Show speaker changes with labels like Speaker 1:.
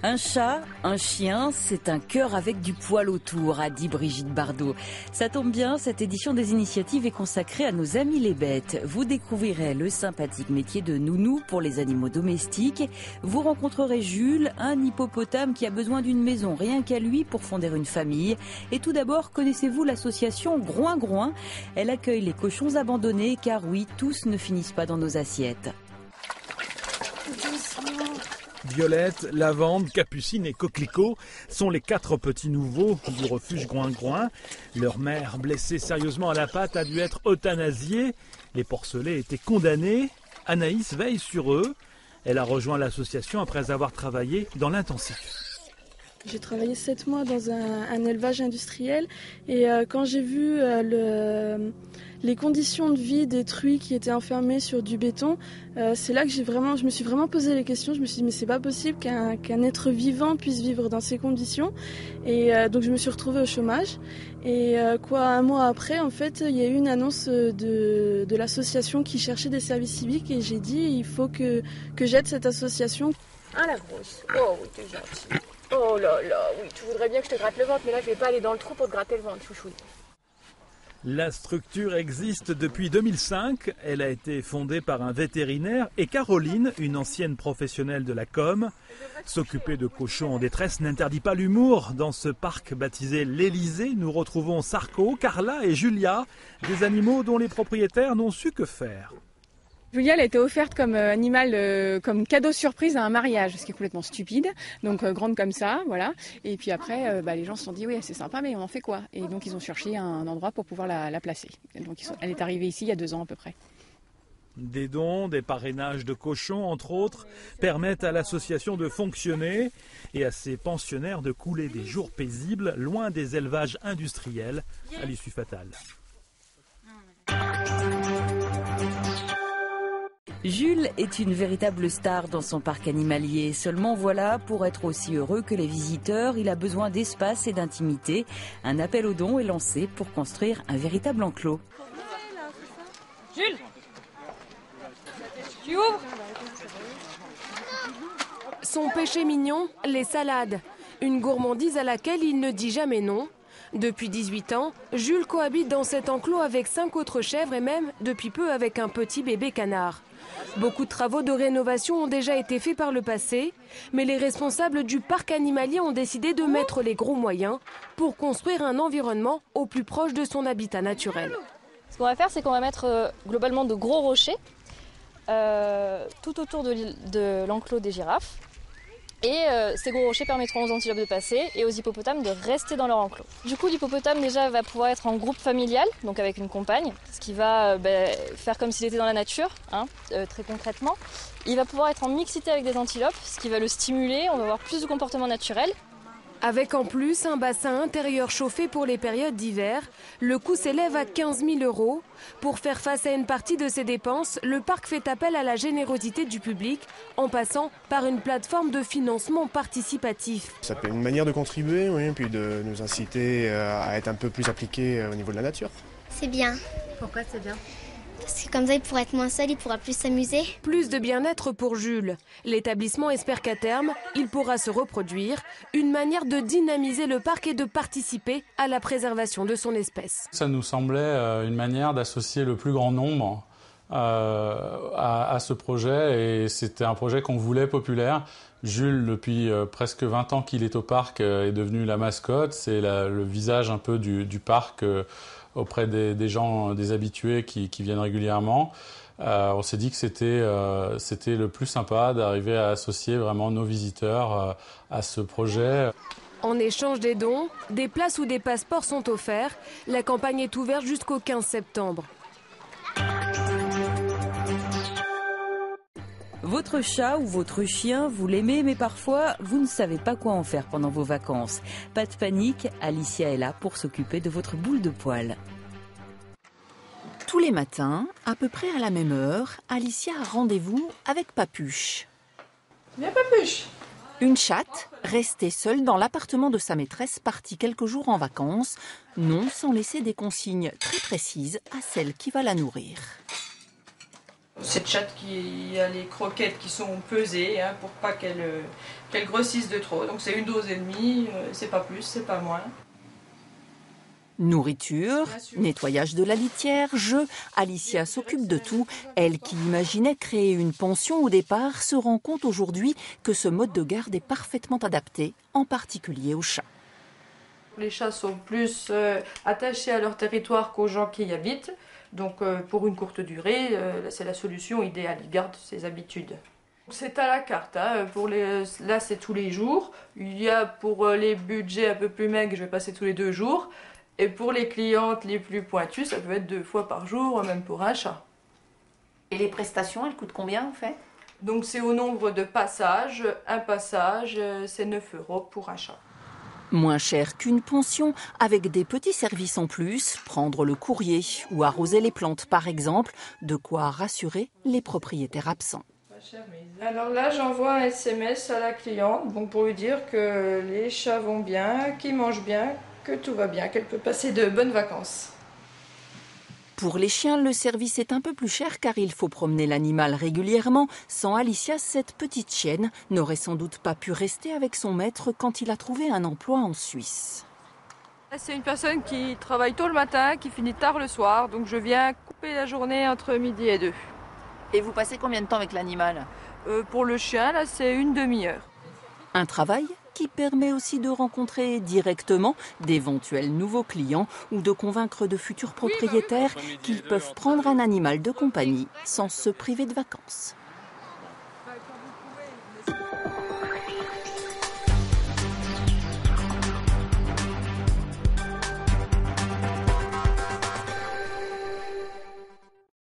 Speaker 1: Un chat, un chien, c'est un cœur avec du poil autour, a dit Brigitte Bardot. Ça tombe bien, cette édition des initiatives est consacrée à nos amis les bêtes. Vous découvrirez le sympathique métier de nounou pour les animaux domestiques. Vous rencontrerez Jules, un hippopotame qui a besoin d'une maison rien qu'à lui pour fonder une famille. Et tout d'abord, connaissez-vous l'association Groin Groin? Elle accueille les cochons abandonnés car oui, tous ne finissent pas dans nos assiettes.
Speaker 2: Violette, Lavande, Capucine et Coquelicot sont les 4 petits nouveaux du refuge Groin Groin. Leur mère, blessée sérieusement à la patte, a dû être euthanasiée. Les porcelets étaient condamnés. Anaïs veille sur eux. Elle a rejoint l'association après avoir travaillé dans l'intensif.
Speaker 3: J'ai travaillé 7 mois dans un élevage industriel et quand j'ai vu les conditions de vie des truies qui étaient enfermées sur du béton, c'est là que je me suis vraiment posé les questions. Je me suis dit mais c'est pas possible qu'un être vivant puisse vivre dans ces conditions. Et donc je me suis retrouvée au chômage. Et un mois après, en fait, il y a eu une annonce de l'association qui cherchait des services civiques et j'ai dit il faut que j'aide cette association.
Speaker 4: Ah la grosse, oh oui t'es gentille. Oh là là, oui, tu voudrais bien que je te gratte le ventre, mais là je vais pas aller dans le trou pour te gratter le ventre, chouchou.
Speaker 2: La structure existe depuis 2005. Elle a été fondée par un vétérinaire et Caroline, une ancienne professionnelle de la com. S'occuper de cochons en détresse n'interdit pas l'humour. Dans ce parc baptisé l'Élysée, nous retrouvons Sarko, Carla et Julia, des animaux dont les propriétaires n'ont su que faire.
Speaker 5: Julia, elle a été offerte comme animal, comme cadeau surprise à un mariage, ce qui est complètement stupide. Donc grande comme ça, voilà. Et puis après, les gens se sont dit oui, c'est sympa, mais on en fait quoi? Et donc ils ont cherché un endroit pour pouvoir la placer. Et donc elle est arrivée ici il y a 2 ans à peu près.
Speaker 2: Des dons, des parrainages de cochons, entre autres, permettent à l'association de fonctionner et à ses pensionnaires de couler des jours paisibles loin des élevages industriels à l'issue fatale.
Speaker 1: Jules est une véritable star dans son parc animalier. Seulement voilà, pour être aussi heureux que les visiteurs, il a besoin d'espace et d'intimité. Un appel aux dons est lancé pour construire un véritable enclos.
Speaker 5: Jules, tu ouvres?
Speaker 6: Son péché mignon, les salades. Une gourmandise à laquelle il ne dit jamais non. Depuis 18 ans, Jules cohabite dans cet enclos avec 5 autres chèvres et même, depuis peu, avec un petit bébé canard. Beaucoup de travaux de rénovation ont déjà été faits par le passé, mais les responsables du parc animalier ont décidé de mettre les gros moyens pour construire un environnement au plus proche de son habitat naturel.
Speaker 4: Ce qu'on va faire, c'est qu'on va mettre globalement de gros rochers tout autour de l'enclos des girafes. Et ces gros rochers permettront aux antilopes de passer et aux hippopotames de rester dans leur enclos. Du coup, l'hippopotame déjà va pouvoir être en groupe familial, donc avec une compagne, ce qui va faire comme s'il était dans la nature, très concrètement. Il va pouvoir être en mixité avec des antilopes, ce qui va le stimuler, on va avoir plus de comportements naturels.
Speaker 6: Avec en plus un bassin intérieur chauffé pour les périodes d'hiver, le coût s'élève à 15 000 €. Pour faire face à une partie de ces dépenses, le parc fait appel à la générosité du public en passant par une plateforme de financement participatif.
Speaker 7: Ça peut être une manière de contribuer, oui, puis de nous inciter à être un peu plus appliqués au niveau de la nature.
Speaker 8: C'est bien.
Speaker 5: Pourquoi c'est bien?
Speaker 8: Parce que comme ça, il pourra être moins seul, il pourra plus s'amuser.
Speaker 6: Plus de bien-être pour Jules. L'établissement espère qu'à terme, il pourra se reproduire. Une manière de dynamiser le parc et de participer à la préservation de son espèce.
Speaker 9: Ça nous semblait une manière d'associer le plus grand nombre à ce projet. Et c'était un projet qu'on voulait populaire. Jules, depuis presque 20 ans qu'il est au parc, est devenu la mascotte. C'est le visage un peu du parc auprès des gens, des habitués qui viennent régulièrement. On s'est dit que c'était le plus sympa d'arriver à associer vraiment nos visiteurs à ce projet.
Speaker 6: En échange des dons, des places ou des passeports sont offerts. La campagne est ouverte jusqu'au 15 septembre.
Speaker 1: Votre chat ou votre chien, vous l'aimez, mais parfois, vous ne savez pas quoi en faire pendant vos vacances. Pas de panique, Alicia est là pour s'occuper de votre boule de poil.
Speaker 10: Tous les matins, à peu près à la même heure, Alicia a rendez-vous avec Papuche.
Speaker 3: Viens Papuche.
Speaker 10: Une chatte, restée seule dans l'appartement de sa maîtresse, partie quelques jours en vacances, non sans laisser des consignes très précises à celle qui va la nourrir.
Speaker 11: Cette chatte qui a les croquettes qui sont pesées pour pas qu'elle grossisse de trop. Donc c'est 1,5 dose, c'est pas plus, c'est pas moins.
Speaker 10: Nourriture, nettoyage de la litière, jeux, Alicia s'occupe de tout. Elle qui imaginait créer une pension au départ se rend compte aujourd'hui que ce mode de garde est parfaitement adapté, en particulier aux chats.
Speaker 11: Les chats sont plus attachés à leur territoire qu'aux gens qui y habitent. Donc pour une courte durée, c'est la solution idéale, ils gardent ses habitudes. C'est à la carte, là c'est tous les jours. Il y a pour les budgets un peu plus maigres, je vais passer tous les 2 jours. Et pour les clientes les plus pointues, ça peut être 2 fois par jour, même pour un chat.
Speaker 10: Et les prestations, elles coûtent combien en fait?
Speaker 11: Donc c'est au nombre de passages. Un passage, c'est 9 € pour un chat.
Speaker 10: Moins cher qu'une pension, avec des petits services en plus, prendre le courrier ou arroser les plantes par exemple, de quoi rassurer les propriétaires absents.
Speaker 11: Alors là, j'envoie un SMS à la cliente pour lui dire que les chats vont bien, qu'ils mangent bien, que tout va bien, qu'elle peut passer de bonnes vacances.
Speaker 10: Pour les chiens, le service est un peu plus cher car il faut promener l'animal régulièrement. Sans Alicia, cette petite chienne n'aurait sans doute pas pu rester avec son maître quand il a trouvé un emploi en Suisse.
Speaker 11: C'est une personne qui travaille tôt le matin, qui finit tard le soir, donc je viens couper la journée entre midi et 2.
Speaker 10: Et vous passez combien de temps avec l'animal?
Speaker 11: Pour le chien, là, c'est une demi-heure.
Speaker 10: Un travail qui permet aussi de rencontrer directement d'éventuels nouveaux clients ou de convaincre de futurs propriétaires qu'ils peuvent prendre un animal de compagnie sans se priver de vacances.